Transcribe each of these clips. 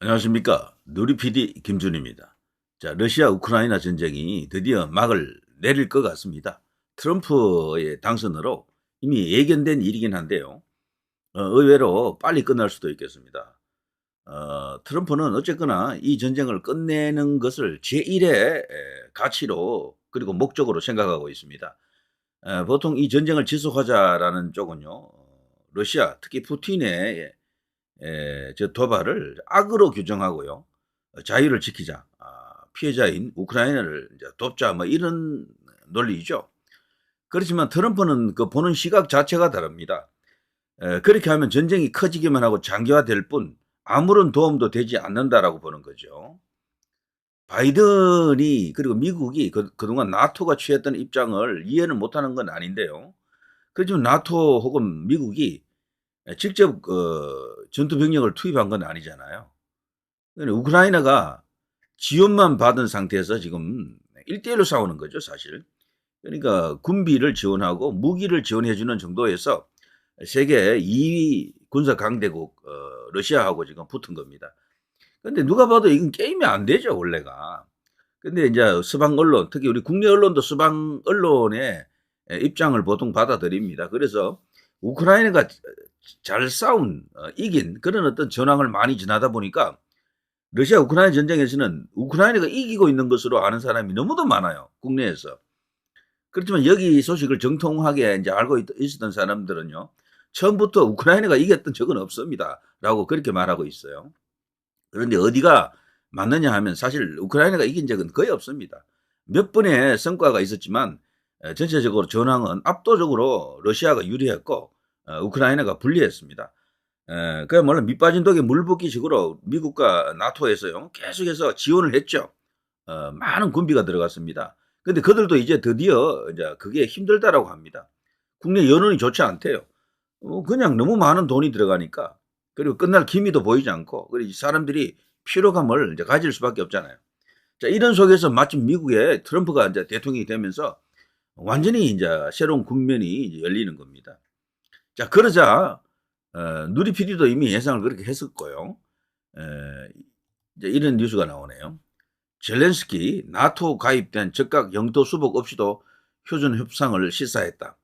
안녕하십니까. 누리 PD 김준입니다. 자, 러시아 우크라이나 전쟁이 드디어 막을 내릴 것 같습니다. 트럼프의 당선으로 이미 예견된 일이긴 한데요. 의외로 빨리 끝날 수도 있겠습니다. 트럼프는 어쨌거나 이 전쟁을 끝내는 것을 제1의 가치로 그리고 목적으로 생각하고 있습니다. 보통 이 전쟁을 지속하자라는 쪽은요, 러시아, 특히 푸틴의 저 도발을 악으로 규정하고요. 자유를 지키자. 피해자인 우크라이나를 이제 돕자. 뭐 이런 논리죠. 그렇지만 트럼프는 그 보는 시각 자체가 다릅니다. 그렇게 하면 전쟁이 커지기만 하고 장기화될 뿐 아무런 도움도 되지 않는다라고 보는 거죠. 바이든이 그리고 미국이 그동안 나토가 취했던 입장을 이해는 못하는 건 아닌데요. 그렇지만 나토 혹은 미국이 직접 전투 병력을 투입한 건 아니잖아요. 그러니까 우크라이나가 지원만 받은 상태에서 지금 1대1로 싸우는 거죠, 사실. 그러니까 군비를 지원하고 무기를 지원해 주는 정도에서 세계 2위 군사 강대국 러시아하고 지금 붙은 겁니다. 근데 누가 봐도 이건 게임이 안 되죠, 원래가. 근데 이제 서방 언론, 특히 우리 국내 언론도 서방 언론의 입장을 보통 받아들입니다. 그래서 우크라이나가 잘 싸운, 이긴 그런 어떤 전황을 많이 지나다 보니까 러시아 우크라이나 전쟁에서는 우크라이나가 이기고 있는 것으로 아는 사람이 너무도 많아요, 국내에서. 그렇지만 여기 소식을 정통하게 이제 알고 있었던 사람들은요, 처음부터 우크라이나가 이겼던 적은 없습니다. 라고 그렇게 말하고 있어요. 그런데 어디가 맞느냐 하면 사실 우크라이나가 이긴 적은 거의 없습니다. 몇 번의 성과가 있었지만 전체적으로 전황은 압도적으로 러시아가 유리했고 우크라이나가 불리했습니다. 그야말로 밑빠진 독에 물 붓기식으로 미국과 나토에서요 계속해서 지원을 했죠. 많은 군비가 들어갔습니다. 근데 그들도 이제 드디어 이제 그게 힘들다라고 합니다. 국내 여론이 좋지 않대요. 그냥 너무 많은 돈이 들어가니까 그리고 끝날 기미도 보이지 않고 그리고 사람들이 피로감을 이제 가질 수밖에 없잖아요. 자, 이런 속에서 마침 미국의 트럼프가 이제 대통령이 되면서 완전히 이제 새로운 국면이 이제 열리는 겁니다. 자, 그러자 누리 PD도 이미 예상을 그렇게 했었고요. 에, 이제 이런 뉴스가 나오네요. 젤렌스키 나토 가입된 즉각 영토 수복 없이도 휴전 협상을 시사했다.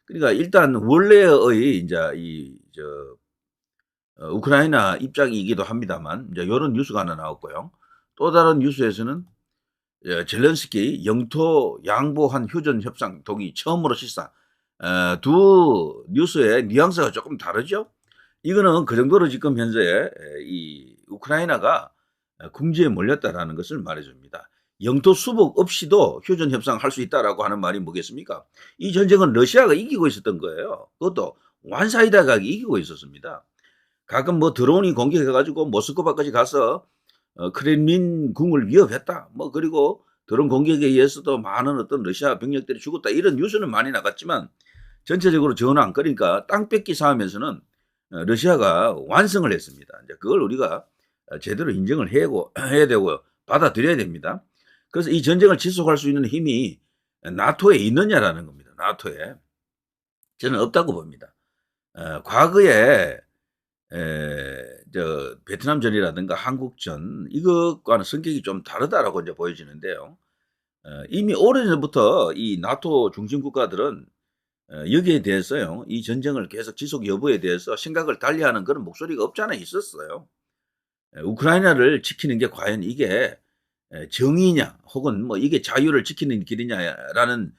그러니까 일단 원래의 이제 이저 우크라이나 입장이기도 합니다만 이제 이런 뉴스가 하나 나왔고요. 또 다른 뉴스에서는 젤렌스키 영토 양보한 휴전 협상 동의 처음으로 시사. 두 뉴스의 뉘앙스가 조금 다르죠. 이거는 그 정도로 지금 현재 이 우크라이나가 궁지에 몰렸다라는 것을 말해줍니다. 영토 수복 없이도 휴전 협상할 수 있다라고 하는 말이 뭐겠습니까? 이 전쟁은 러시아가 이기고 있었던 거예요. 그것도 완사이다가 이기고 있었습니다. 가끔 뭐 드론이 공격해가지고 모스크바까지 가서 크렘린 궁을 위협했다. 뭐 그리고 드론 공격에 의해서도 많은 어떤 러시아 병력들이 죽었다. 이런 뉴스는 많이 나갔지만 전체적으로 전황 그러니까 땅 뺏기 싸움에서는 러시아가 완승을 했습니다. 이제 그걸 우리가 제대로 인정을 해야 되고 받아들여야 됩니다. 그래서 이 전쟁을 지속할 수 있는 힘이 나토에 있느냐라는 겁니다. 나토에. 저는 없다고 봅니다. 과거에 베트남전이라든가 한국전 이것과는 성격이 좀 다르다라고 이제 보여지는데요. 이미 오래전부터 이 나토 중심 국가들은 여기에 대해서요, 이 전쟁을 계속 지속 여부에 대해서 생각을 달리하는 그런 목소리가 없잖아 있었어요. 우크라이나를 지키는 게 과연 이게 정의냐, 혹은 뭐 이게 자유를 지키는 길이냐라는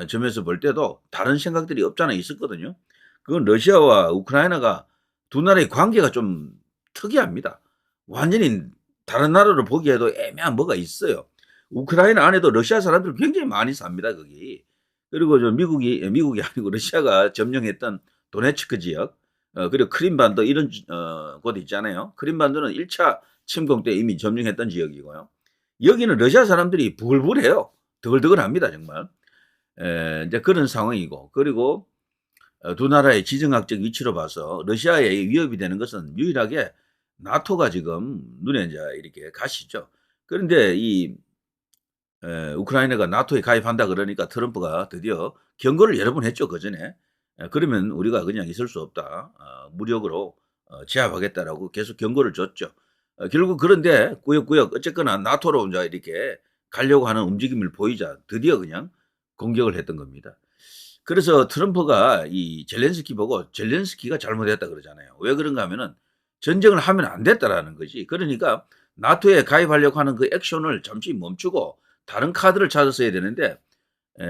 점에서 볼 때도 다른 생각들이 없잖아 있었거든요. 그건 러시아와 우크라이나가 두 나라의 관계가 좀 특이합니다. 완전히 다른 나라로 보기에도 애매한 뭐가 있어요. 우크라이나 안에도 러시아 사람들 굉장히 많이 삽니다, 거기. 그리고 저 미국이 아니고 러시아가 점령했던 도네츠크 지역, 그리고 크림반도 이런 곳 있잖아요. 크림반도는 1차 침공 때 이미 점령했던 지역이고요. 여기는 러시아 사람들이 부글부글해요. 드글드글합니다, 정말. 이제 그런 상황이고, 그리고 두 나라의 지정학적 위치로 봐서 러시아에 위협이 되는 것은 유일하게 나토가 지금 눈에 이제 이렇게 가시죠. 그런데 이 우크라이나가 나토에 가입한다 그러니까 트럼프가 드디어 경고를 여러 번 했죠, 그전에. 그러면 우리가 그냥 있을 수 없다. 무력으로 제압하겠다라고 계속 경고를 줬죠. 결국 그런데 꾸역꾸역 어쨌거나 나토로 이제 이렇게 가려고 하는 움직임을 보이자 드디어 그냥 공격을 했던 겁니다. 그래서 트럼프가 이 젤렌스키 보고 젤렌스키가 잘못했다 그러잖아요. 왜 그런가 하면은 전쟁을 하면 안 됐다라는 거지. 그러니까 나토에 가입하려고 하는 그 액션을 잠시 멈추고 다른 카드를 찾았어야 되는데 에,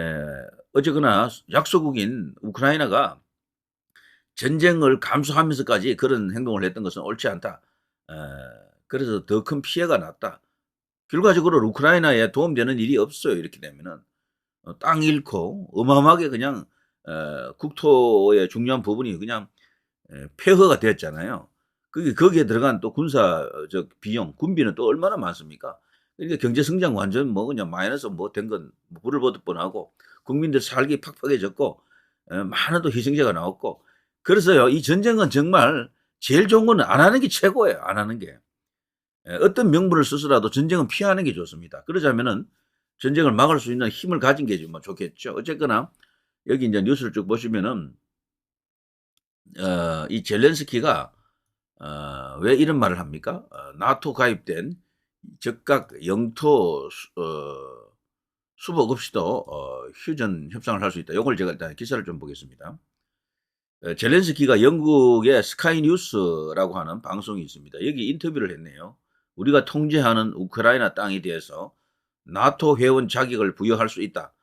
어쨌거나 약소국인 우크라이나가 전쟁을 감수하면서까지 그런 행동을 했던 것은 옳지 않다. 에, 그래서 더 큰 피해가 났다. 결과적으로 우크라이나에 도움되는 일이 없어요. 이렇게 되면은 땅 잃고 어마어마하게 그냥 국토의 중요한 부분이 그냥 폐허가 됐잖아요. 거기에 들어간 또 군사적 비용, 군비는 또 얼마나 많습니까? 그러니까 경제 성장 완전 뭐 그냥 마이너스 뭐 된 건 불을 보듯 뻔하고 국민들 살기 팍팍해졌고 많은 또 희생자가 나왔고 그래서요 이 전쟁은 정말 제일 좋은 건 안 하는 게 최고예요. 안 하는 게. 어떤 명분을 써서라도 전쟁은 피하는 게 좋습니다. 그러자면은 전쟁을 막을 수 있는 힘을 가진 게 좀 좋겠죠. 어쨌거나 여기 이제 뉴스를 쭉 보시면은 이 젤렌스키가 왜 이런 말을 합니까? 나토 가입된 적각 영토 수복 없이도 휴전 협상을 할 수 있다. 이걸 제가 일단 기사를 좀 보겠습니다. 젤렌스키가 영국의 스카이 뉴스라고 하는 방송이 있습니다. 여기 인터뷰를 했네요. 우리가 통제하는 우크라이나 땅에 대해서 나토 회원 자격을 부여할 수 있다.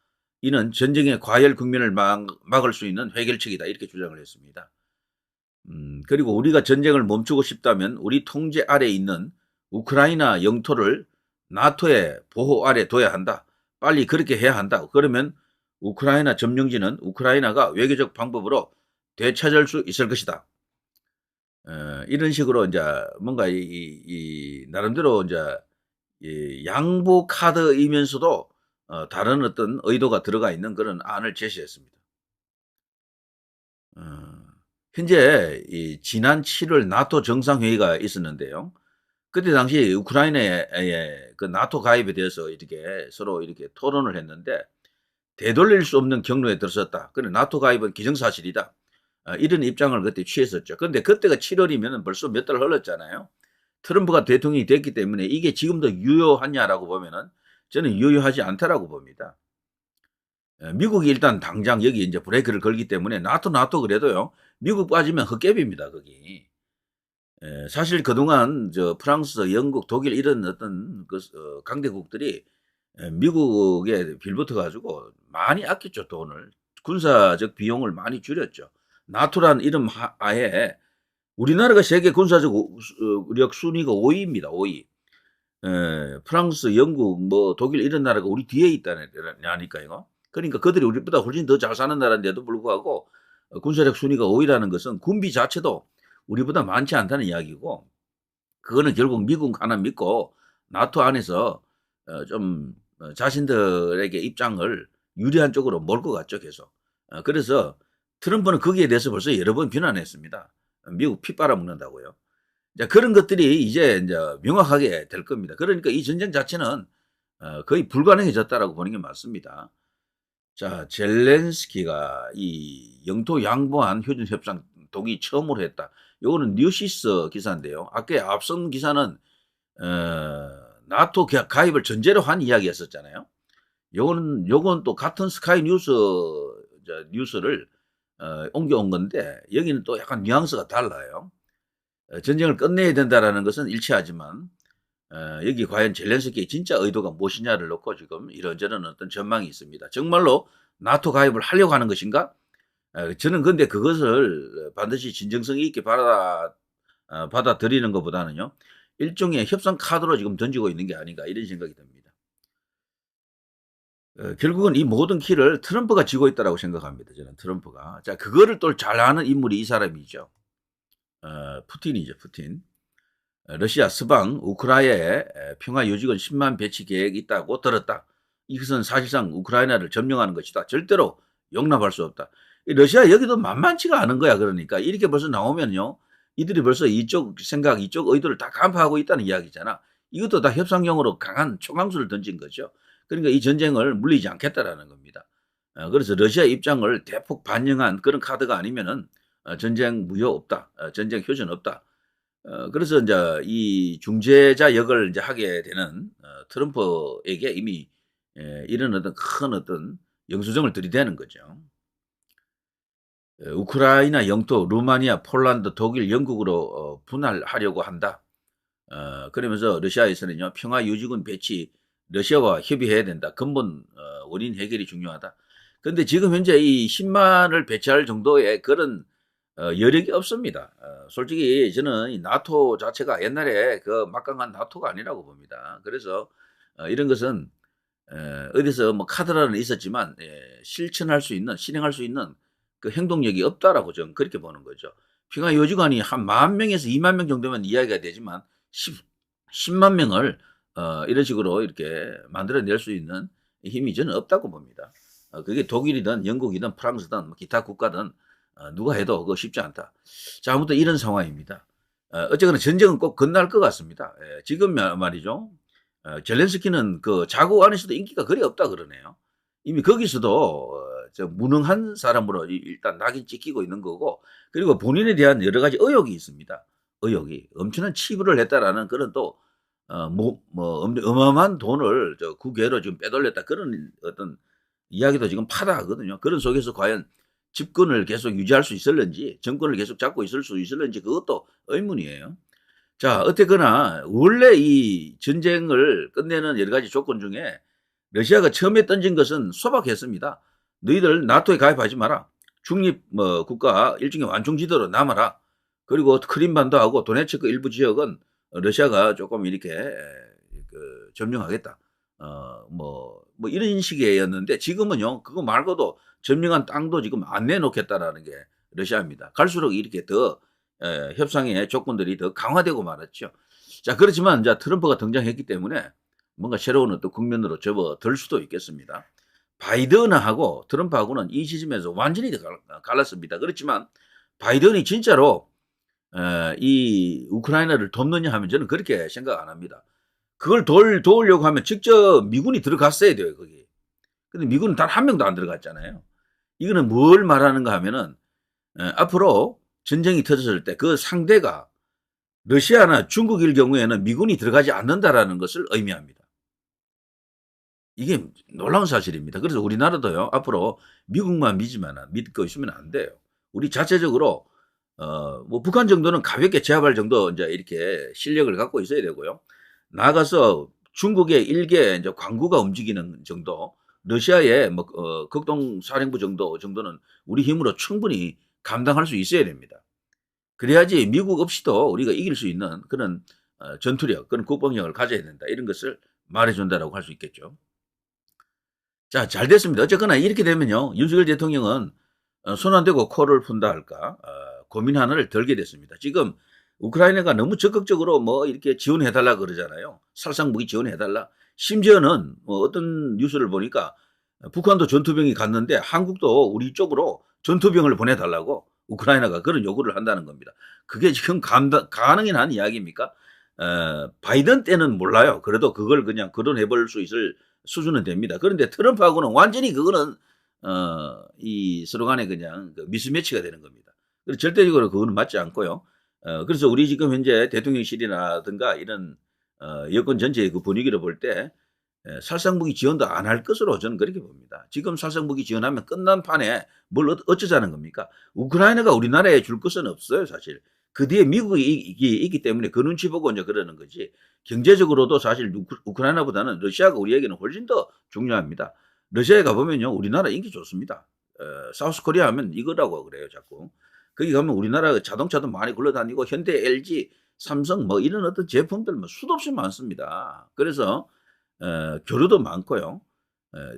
이는 전쟁의 과열 국면을 막을 수 있는 해결책이다. 이렇게 주장을 했습니다. 그리고 우리가 전쟁을 멈추고 싶다면 우리 통제 아래 있는 우크라이나 영토를 나토의 보호 아래 둬야 한다. 빨리 그렇게 해야 한다. 그러면 우크라이나 점령지는 우크라이나가 외교적 방법으로 되찾을 수 있을 것이다. 이런 식으로 이제 뭔가 이 나름대로 이제 이 양보 카드이면서도 다른 어떤 의도가 들어가 있는 그런 안을 제시했습니다. 어, 현재 이 지난 7월 나토 정상회의가 있었는데요. 그때 당시 우크라이나의 그 나토 가입에 대해서 이렇게 서로 이렇게 토론을 했는데 되돌릴 수 없는 경로에 들어섰다. 그래 나토 가입은 기정사실이다. 이런 입장을 그때 취했었죠. 그런데 그때가 7월이면 벌써 몇 달 흘렀잖아요. 트럼프가 대통령이 됐기 때문에 이게 지금도 유효하냐라고 보면은 저는 유효하지 않다라고 봅니다. 미국이 일단 당장 여기 이제 브레이크를 걸기 때문에 나토 그래도요. 미국 빠지면 헛개비입니다, 거기. 사실 그동안 저 프랑스, 영국, 독일 이런 어떤 그 강대국들이 미국에 빌붙어 가지고 많이 아꼈죠, 돈을. 군사적 비용을 많이 줄였죠. 나토란 이름 하에 우리나라가 세계 군사적 력 순위가 5위입니다. 5위. 프랑스, 영국, 뭐 독일 이런 나라가 우리 뒤에 있다니까요. 그러니까 그들이 우리보다 훨씬 더 잘 사는 나라인데도 불구하고 군사력 순위가 5위라는 것은 군비 자체도 우리보다 많지 않다는 이야기고 그거는 결국 미국 하나 믿고 나토 안에서 좀 자신들에게 입장을 유리한 쪽으로 몰 것 같죠, 계속. 그래서 트럼프는 거기에 대해서 벌써 여러 번 비난했습니다. 미국 피 빨아먹는다고요. 자, 그런 것들이 이제 명확하게 될 겁니다. 그러니까 이 전쟁 자체는 거의 불가능해졌다라고 보는 게 맞습니다. 자, 젤렌스키가 이 영토 양보한 휴전 협상 동의 처음으로 했다. 요거는 뉴시스 기사인데요. 아까 앞선 기사는 나토 가입을 전제로 한 이야기였었잖아요. 요건 또 같은 스카이 뉴스를 옮겨온 건데 여기는 또 약간 뉘앙스가 달라요. 전쟁을 끝내야 된다라는 것은 일치하지만 여기 과연 젤렌스키의 진짜 의도가 무엇이냐를 놓고 지금 이런저런 어떤 전망이 있습니다. 정말로 나토 가입을 하려고 하는 것인가? 저는 근데 그것을 반드시 진정성 있게 받아들이는 것보다는요. 일종의 협상 카드로 지금 던지고 있는 게 아닌가 이런 생각이 듭니다. 결국은 이 모든 키를 트럼프가 쥐고 있다고 생각합니다. 저는 트럼프가. 자, 그거를 또 잘 아는 인물이 이 사람이죠. 푸틴이죠, 푸틴. 러시아 서방 우크라이나에 평화 요직원 10만 배치 계획이 있다고 들었다. 이것은 사실상 우크라이나를 점령하는 것이다. 절대로 용납할 수 없다. 러시아 여기도 만만치가 않은 거야. 그러니까 이렇게 벌써 나오면요. 이들이 벌써 이쪽 생각, 이쪽 의도를 다 간파하고 있다는 이야기잖아. 이것도 다 협상용으로 강한 총항수를 던진 거죠. 그러니까 이 전쟁을 물리지 않겠다라는 겁니다. 그래서 러시아 입장을 대폭 반영한 그런 카드가 아니면은 전쟁 무효 없다. 전쟁 휴전 없다. 그래서 이제 이 중재자 역을 이제 하게 되는 트럼프에게 이미 이런 어떤 큰 어떤 영수증을 들이대는 거죠. 우크라이나 영토 루마니아, 폴란드, 독일, 영국으로 분할하려고 한다. 그러면서 러시아에서는요. 평화 유지군 배치 러시아와 협의해야 된다. 근본 원인 해결이 중요하다. 그런데 지금 현재 이 10만을 배치할 정도의 그런 여력이 없습니다. 솔직히 저는 이 나토 자체가 옛날에 그 막강한 나토가 아니라고 봅니다. 그래서 이런 것은 어디서 뭐 카드라는 있었지만 실천할 수 있는 실행할 수 있는 그 행동력이 없다라고 저는 그렇게 보는 거죠. 평화 요직원이 한 10,000명에서 20,000명 정도면 이야기가 되지만 10만 명을 이런 식으로 이렇게 만들어낼 수 있는 힘이 저는 없다고 봅니다. 그게 독일이든 영국이든 프랑스든 뭐 기타 국가든 누가 해도 그거 쉽지 않다. 자, 아무튼 이런 상황입니다. 어쨌거나 전쟁은 꼭 끝날 것 같습니다. 지금 말이죠. 젤렌스키는 그 자국 안에서도 인기가 그리 없다 그러네요. 이미 거기서도 저 무능한 사람으로 일단 낙인 찍히고 있는 거고, 그리고 본인에 대한 여러 가지 의혹이 있습니다. 의혹이 엄청난 치부를 했다라는 그런 또 어마어마한 돈을 저 국외로 지금 빼돌렸다 그런 어떤 이야기도 지금 파다하거든요. 그런 속에서 과연 집권을 계속 유지할 수 있을는지, 정권을 계속 잡고 있을 수 있을는지 그것도 의문이에요. 자, 어쨌거나 원래 이 전쟁을 끝내는 여러 가지 조건 중에 러시아가 처음에 던진 것은 소박했습니다. 너희들 나토에 가입하지 마라. 중립 국가 일종의 완충 지도로 남아라. 그리고 크림반도하고 도네츠크 일부 지역은 러시아가 조금 이렇게 점령하겠다. 이런 식이었는데 지금은요, 그거 말고도 점령한 땅도 지금 안 내놓겠다라는 게 러시아입니다. 갈수록 이렇게 더 협상의 조건들이 더 강화되고 말았죠. 자, 그렇지만 이제 트럼프가 등장했기 때문에 뭔가 새로운 어떤 국면으로 접어들 수도 있겠습니다. 바이든하고 트럼프하고는 이 지점에서 완전히 갈랐습니다. 그렇지만 바이든이 진짜로 이 우크라이나를 돕느냐 하면 저는 그렇게 생각 안 합니다. 그걸 도우려고 하면 직접 미군이 들어갔어야 돼요, 거기. 근데 미군은 단 한 명도 안 들어갔잖아요. 이거는 뭘 말하는가 하면은 앞으로 전쟁이 터졌을 때 그 상대가 러시아나 중국일 경우에는 미군이 들어가지 않는다라는 것을 의미합니다. 이게 놀라운 사실입니다. 그래서 우리나라도요, 앞으로 미국만 믿고 있으면 안 돼요. 우리 자체적으로, 북한 정도는 가볍게 제압할 정도, 이제 이렇게 실력을 갖고 있어야 되고요. 나가서 중국의 일개 이제 광구가 움직이는 정도, 러시아의 극동사령부 정도는 우리 힘으로 충분히 감당할 수 있어야 됩니다. 그래야지 미국 없이도 우리가 이길 수 있는 그런 전투력, 그런 국방력을 가져야 된다. 이런 것을 말해준다라고 할 수 있겠죠. 자, 잘 됐습니다. 어쨌거나 이렇게 되면요, 윤석열 대통령은 손 안 대고 코를 푼다 할까, 고민 하나를 덜게 됐습니다. 지금 우크라이나가 너무 적극적으로 뭐 이렇게 지원해달라 그러잖아요. 살상무기 지원해달라. 심지어는 뭐 어떤 뉴스를 보니까 북한도 전투병이 갔는데 한국도 우리 쪽으로 전투병을 보내달라고 우크라이나가 그런 요구를 한다는 겁니다. 그게 지금 가능한 이야기입니까? 바이든 때는 몰라요. 그래도 그걸 그냥 거론해볼 수 있을 수준은 됩니다. 그런데 트럼프하고는 완전히 그거는 서로 간에 그냥 미스매치가 되는 겁니다. 그래서 절대적으로 그거는 맞지 않고요. 그래서 우리 지금 현재 대통령실이라든가 이런 여권 전체의 그 분위기를 볼 때 살상무기 지원도 안 할 것으로 저는 그렇게 봅니다. 지금 살상무기 지원하면 끝난 판에 뭘 어쩌자는 겁니까? 우크라이나가 우리나라에 줄 것은 없어요, 사실. 그 뒤에 미국이 있기 때문에 그 눈치 보고 이제 그러는 거지. 경제적으로도 사실 우크라이나보다는 러시아가 우리에게는 훨씬 더 중요합니다. 러시아에 가보면요, 우리나라 인기 좋습니다. 사우스 코리아 하면 이거라고 그래요, 자꾸. 거기 가면 우리나라 자동차도 많이 굴러다니고 현대, LG, 삼성 뭐 이런 어떤 제품들 뭐 수도 없이 많습니다. 그래서 교류도 많고요.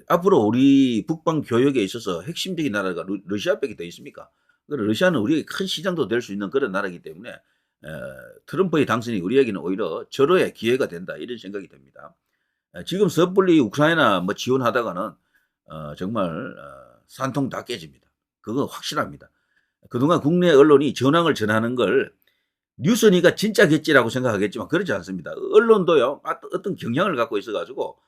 앞으로 우리 북방 교역에 있어서 핵심적인 나라가 러시아밖에 더 있습니까? 러시아는 우리에게 큰 시장도 될 수 있는 그런 나라이기 때문에 트럼프의 당선이 우리에게는 오히려 절호의 기회가 된다 이런 생각이 듭니다. 지금 섣불리 우크라이나 뭐 지원하다가는 정말 산통 다 깨집니다. 그거 확실합니다. 그동안 국내 언론이 전황을 전하는 걸 뉴스니까 진짜겠지라고 생각하겠지만 그렇지 않습니다. 언론도요, 어떤 경향을 갖고 있어가지고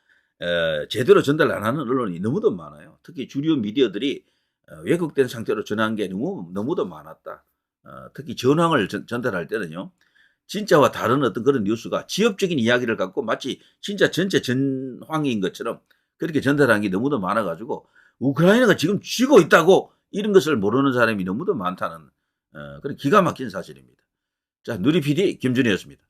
제대로 전달 안 하는 언론이 너무도 많아요. 특히 주류 미디어들이 왜곡된 상태로 전한 게 너무도 많았다. 특히 전황을 전달할 때는요, 진짜와 다른 어떤 그런 뉴스가 지엽적인 이야기를 갖고 마치 진짜 전체 전황인 것처럼 그렇게 전달하는 게 너무도 많아 가지고 우크라이나가 지금 쥐고 있다고 이런 것을 모르는 사람이 너무도 많다는 그런 기가 막힌 사실입니다. 자, 누리 PD 김준희였습니다.